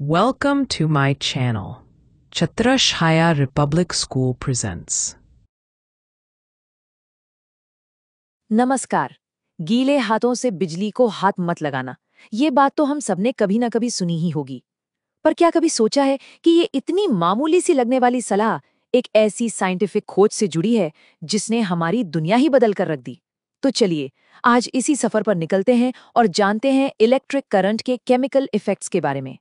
Welcome to my channel. Chhatrashaya Republic School presents. नमस्कार। गीले हाथों से बिजली को हाथ मत लगाना, ये बात तो हम सबने कभी ना कभी सुनी ही होगी। पर क्या कभी सोचा है कि ये इतनी मामूली सी लगने वाली सलाह एक ऐसी साइंटिफिक खोज से जुड़ी है जिसने हमारी दुनिया ही बदल कर रख दी। तो चलिए आज इसी सफर पर निकलते हैं और जानते हैं इलेक्ट्रिक करंट के केमिकल इफेक्ट्स के बारे में।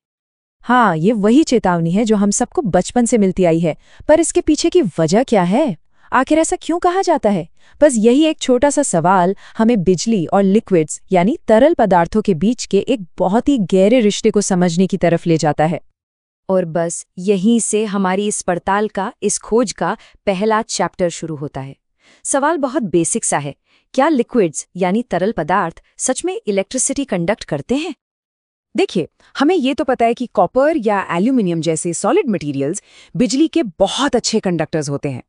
हाँ, ये वही चेतावनी है जो हम सबको बचपन से मिलती आई है। पर इसके पीछे की वजह क्या है? आखिर ऐसा क्यों कहा जाता है? बस यही एक छोटा सा सवाल हमें बिजली और लिक्विड्स यानी तरल पदार्थों के बीच के एक बहुत ही गहरे रिश्ते को समझने की तरफ ले जाता है। और बस यहीं से हमारी इस पड़ताल का, इस खोज का पहला चैप्टर शुरू होता है। सवाल बहुत बेसिक सा है, क्या लिक्विड्स यानी तरल पदार्थ सच में इलेक्ट्रिसिटी कंडक्ट करते हैं? देखिए, हमें ये तो पता है कि कॉपर या एल्यूमिनियम जैसे सॉलिड मटेरियल्स बिजली के बहुत अच्छे कंडक्टर्स होते हैं।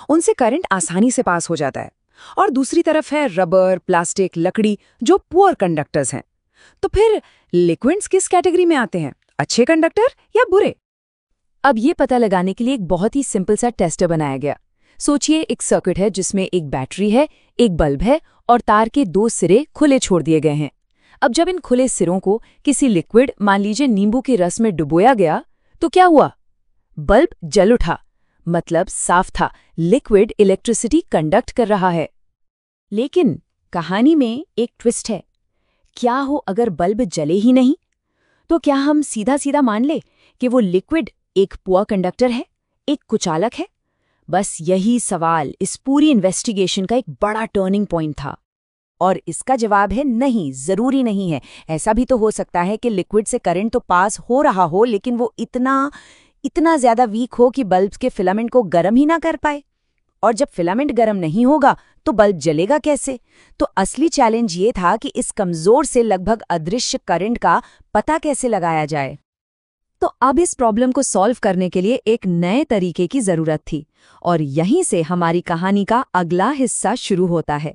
उनसे करंट आसानी से पास हो जाता है। और दूसरी तरफ है रबर, प्लास्टिक, लकड़ी जो पुअर कंडक्टर्स हैं। तो फिर लिक्विड्स किस कैटेगरी में आते हैं, अच्छे कंडक्टर या बुरे? अब ये पता लगाने के लिए एक बहुत ही सिंपल सा टेस्टर बनाया गया। सोचिए एक सर्किट है जिसमें एक बैटरी है, एक बल्ब है और तार के दो सिरे खुले छोड़ दिए गए हैं। अब जब इन खुले सिरों को किसी लिक्विड, मान लीजिए नींबू के रस में डुबोया गया, तो क्या हुआ? बल्ब जल उठा, मतलब साफ था, लिक्विड इलेक्ट्रिसिटी कंडक्ट कर रहा है। लेकिन कहानी में एक ट्विस्ट है। क्या हो अगर बल्ब जले ही नहीं? तो क्या हम सीधा सीधा मान ले कि वो लिक्विड एक पुअर कंडक्टर है, एक कुचालक है? बस यही सवाल इस पूरी इन्वेस्टिगेशन का एक बड़ा टर्निंग पॉइंट था। और इसका जवाब है नहीं, जरूरी नहीं है। ऐसा भी तो हो सकता है कि लिक्विड से करंट तो पास हो रहा हो, लेकिन वो इतना ज्यादा वीक हो कि बल्ब के फिलामेंट को गर्म ही ना कर पाए। और जब फिलामेंट गर्म नहीं होगा तो बल्ब जलेगा कैसे? तो असली चैलेंज ये था कि इस कमजोर से लगभग अदृश्य करंट का पता कैसे लगाया जाए। तो अब इस प्रॉब्लम को सॉल्व करने के लिए एक नए तरीके की जरूरत थी। और यहीं से हमारी कहानी का अगला हिस्सा शुरू होता है,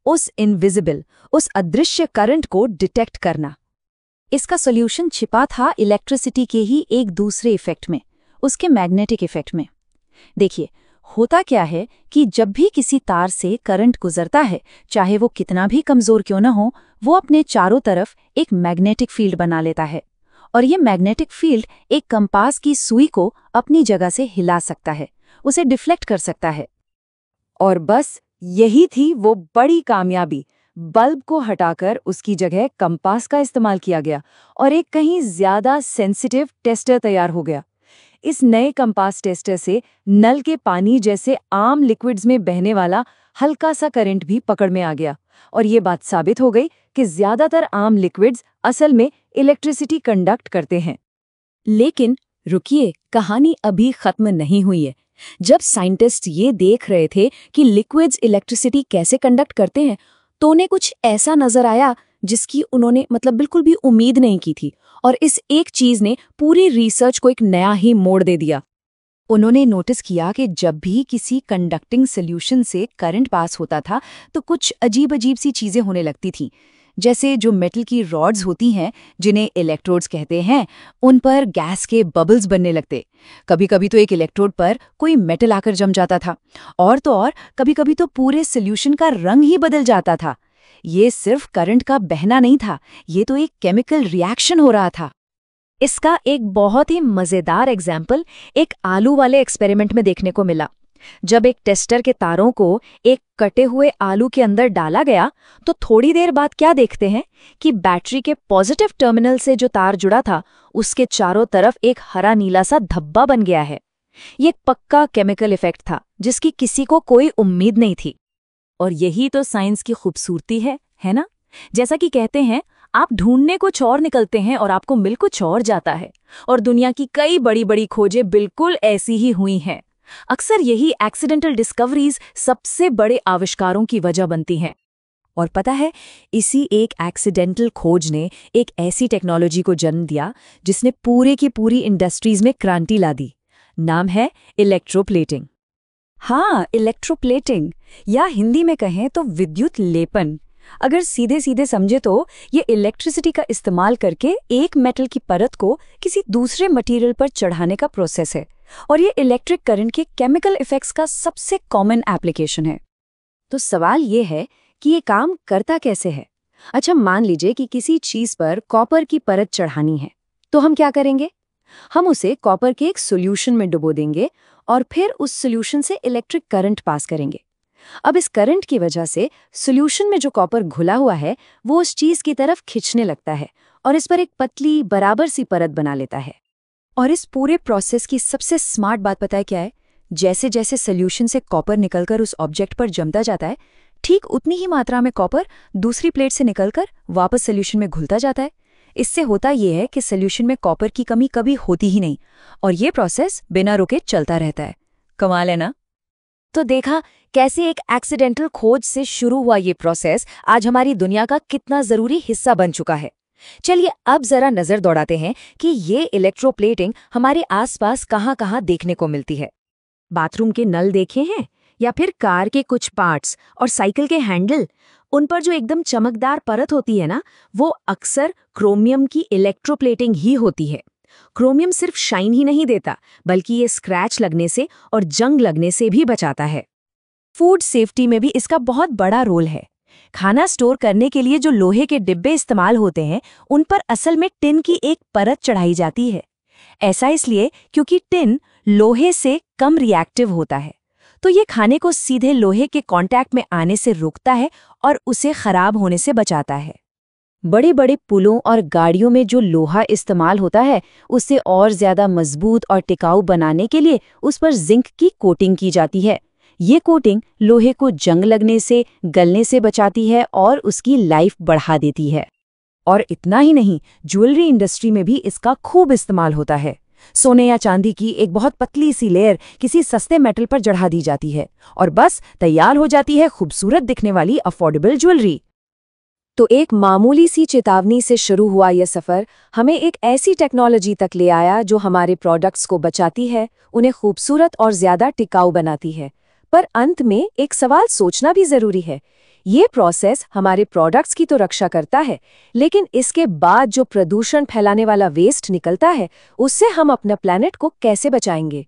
उस इनविजिबल, उस अदृश्य करंट को डिटेक्ट करना। इसका सॉल्यूशन छिपा था इलेक्ट्रिसिटी के ही एक दूसरे इफेक्ट में, उसके मैग्नेटिक इफेक्ट में। देखिए, होता क्या है कि जब भी किसी तार से करंट गुजरता है, चाहे वो कितना भी कमजोर क्यों न हो, वो अपने चारों तरफ एक मैग्नेटिक फील्ड बना लेता है। और ये मैग्नेटिक फील्ड एक कंपास की सुई को अपनी जगह से हिला सकता है, उसे डिफ्लेक्ट कर सकता है। और बस यही थी वो बड़ी कामयाबी। बल्ब को हटाकर उसकी जगह कंपास का इस्तेमाल किया गया और एक कहीं ज्यादा सेंसिटिव टेस्टर तैयार हो गया। इस नए कंपास टेस्टर से नल के पानी जैसे आम लिक्विड्स में बहने वाला हल्का सा करंट भी पकड़ में आ गया। और ये बात साबित हो गई कि ज्यादातर आम लिक्विड्स असल में इलेक्ट्रिसिटी कंडक्ट करते हैं। लेकिन रुकिए, कहानी अभी खत्म नहीं हुई है। जब साइंटिस्ट ये देख रहे थे कि लिक्विड्स इलेक्ट्रिसिटी कैसे कंडक्ट करते हैं, तो उन्हें कुछ ऐसा नजर आया जिसकी उन्होंने बिल्कुल भी उम्मीद नहीं की थी। और इस एक चीज ने पूरी रिसर्च को एक नया ही मोड़ दे दिया। उन्होंने नोटिस किया कि जब भी किसी कंडक्टिंग सॉल्यूशन से करंट पास होता था तो कुछ अजीब अजीब सी चीजें होने लगती थीं। जैसे जो मेटल की रॉड्स होती हैं, जिन्हें इलेक्ट्रोड्स कहते हैं, उन पर गैस के बबल्स बनने लगते। कभी कभी तो एक इलेक्ट्रोड पर कोई मेटल आकर जम जाता था, और तो और कभी कभी तो पूरे सॉल्यूशन का रंग ही बदल जाता था। ये सिर्फ करंट का बहना नहीं था, ये तो एक केमिकल रिएक्शन हो रहा था। इसका एक बहुत ही मजेदार एग्जाम्पल एक आलू वाले एक्सपेरिमेंट में देखने को मिला। जब एक टेस्टर के तारों को एक कटे हुए आलू के अंदर डाला गया, तो थोड़ी देर बाद क्या देखते हैं कि बैटरी के पॉजिटिव टर्मिनल से जो तार जुड़ा था, उसके चारों तरफ एक हरा नीला सा धब्बा बन गया है। ये एक पक्का केमिकल इफेक्ट था जिसकी किसी को कोई उम्मीद नहीं थी। और यही तो साइंस की खूबसूरती है ना? जैसा कि कहते हैं, आप ढूंढने कुछ और निकलते हैं और आपको मिल कुछ और जाता है। और दुनिया की कई बड़ी बड़ी खोजें बिल्कुल ऐसी ही हुई हैं। अक्सर यही एक्सीडेंटल डिस्कवरीज सबसे बड़े आविष्कारों की वजह बनती हैं। और पता है, इसी एक एक्सीडेंटल खोज ने एक ऐसी टेक्नोलॉजी को जन्म दिया जिसने पूरे की पूरी इंडस्ट्रीज में क्रांति ला दी। नाम है इलेक्ट्रोप्लेटिंग। हाँ, इलेक्ट्रोप्लेटिंग, या हिंदी में कहें तो विद्युत लेपन। अगर सीधे सीधे समझे तो ये इलेक्ट्रिसिटी का इस्तेमाल करके एक मेटल की परत को किसी दूसरे मटेरियल पर चढ़ाने का प्रोसेस है, और ये इलेक्ट्रिक करंट के केमिकल इफेक्ट्स का सबसे कॉमन एप्लीकेशन है। तो सवाल ये है कि ये काम करता कैसे है। अच्छा, मान लीजिए कि किसी चीज पर कॉपर की परत चढ़ानी है, तो हम क्या करेंगे? हम उसे कॉपर के एक सॉल्यूशन में डुबो देंगे और फिर उस सॉल्यूशन से इलेक्ट्रिक करंट पास करेंगे। अब इस करंट की वजह से सॉल्यूशन में जो कॉपर घुला हुआ है वो उस चीज की तरफ खिंचने लगता है और इस पर एक पतली बराबर सी परत बना लेता है। और इस पूरे प्रोसेस की सबसे स्मार्ट बात पता है क्या है? जैसे जैसे सॉल्यूशन से कॉपर निकलकर उस ऑब्जेक्ट पर जमता जाता है, ठीक उतनी ही मात्रा में कॉपर दूसरी प्लेट से निकलकर वापस सॉल्यूशन में घुलता जाता है। इससे होता यह है कि सॉल्यूशन में कॉपर की कमी कभी होती ही नहीं, और ये प्रोसेस बिना रुके चलता रहता है। कमाल है ना? तो देखा कैसे एक एक्सीडेंटल खोज से शुरू हुआ ये प्रोसेस आज हमारी दुनिया का कितना जरूरी हिस्सा बन चुका है। चलिए अब जरा नजर दौड़ाते हैं कि ये इलेक्ट्रोप्लेटिंग हमारे आसपास कहाँ-कहाँ देखने को मिलती है। बाथरूम के नल देखे हैं, या फिर कार के कुछ पार्ट्स और साइकिल के हैंडल, उन पर जो एकदम चमकदार परत होती है ना, वो अक्सर क्रोमियम की इलेक्ट्रोप्लेटिंग ही होती है। क्रोमियम सिर्फ शाइन ही नहीं देता, बल्कि ये स्क्रैच लगने से और जंग लगने से भी बचाता है। फूड सेफ्टी में भी इसका बहुत बड़ा रोल है। खाना स्टोर करने के लिए जो लोहे के डिब्बे इस्तेमाल होते हैं, उन पर असल में टिन की एक परत चढ़ाई जाती है। ऐसा इसलिए क्योंकि टिन लोहे से कम रिएक्टिव होता है, तो ये खाने को सीधे लोहे के कांटेक्ट में आने से रोकता है और उसे खराब होने से बचाता है। बड़े बड़े पुलों और गाड़ियों में जो लोहा इस्तेमाल होता है, उसे और ज्यादा मजबूत और टिकाऊ बनाने के लिए उस पर जिंक की कोटिंग की जाती है। ये कोटिंग लोहे को जंग लगने से, गलने से बचाती है और उसकी लाइफ बढ़ा देती है। और इतना ही नहीं, ज्वेलरी इंडस्ट्री में भी इसका खूब इस्तेमाल होता है। सोने या चांदी की एक बहुत पतली सी लेयर किसी सस्ते मेटल पर चढ़ा दी जाती है और बस तैयार हो जाती है खूबसूरत दिखने वाली अफोर्डेबल ज्वेलरी। तो एक मामूली सी चेतावनी से शुरू हुआ यह सफ़र हमें एक ऐसी टेक्नोलॉजी तक ले आया जो हमारे प्रोडक्ट्स को बचाती है, उन्हें खूबसूरत और ज़्यादा टिकाऊ बनाती है। पर अंत में एक सवाल सोचना भी ज़रूरी है। ये प्रोसेस हमारे प्रोडक्ट्स की तो रक्षा करता है, लेकिन इसके बाद जो प्रदूषण फैलाने वाला वेस्ट निकलता है, उससे हम अपना प्लैनेट को कैसे बचाएंगे?